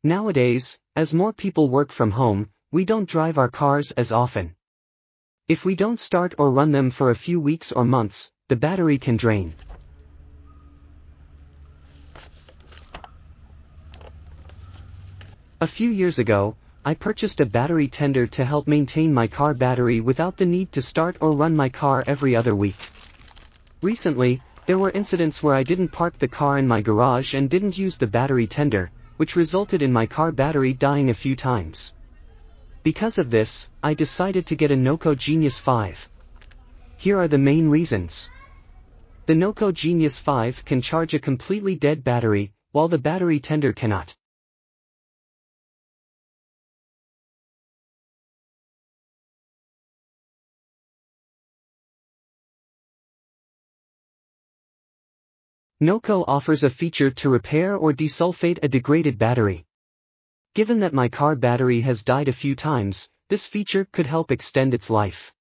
Nowadays, as more people work from home, we don't drive our cars as often. If we don't start or run them for a few weeks or months, the battery can drain. A few years ago, I purchased a battery tender to help maintain my car battery without the need to start or run my car every other week. Recently, there were incidents where I didn't park the car in my garage and didn't use the battery tender, which resulted in my car battery dying a few times. Because of this, I decided to get a NOCO Genius 5. Here are the main reasons. The NOCO Genius 5 can charge a completely dead battery, while the battery tender cannot. NOCO offers a feature to repair or desulfate a degraded battery. Given that my car battery has died a few times, this feature could help extend its life.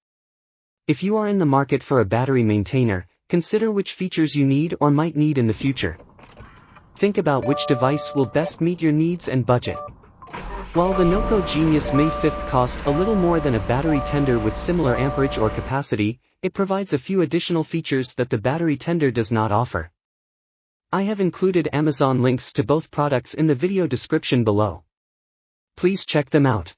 If you are in the market for a battery maintainer, consider which features you need or might need in the future. Think about which device will best meet your needs and budget. While the NOCO Genius May 5th cost a little more than a battery tender with similar amperage or capacity, it provides a few additional features that the battery tender does not offer. I have included Amazon links to both products in the video description below. Please check them out.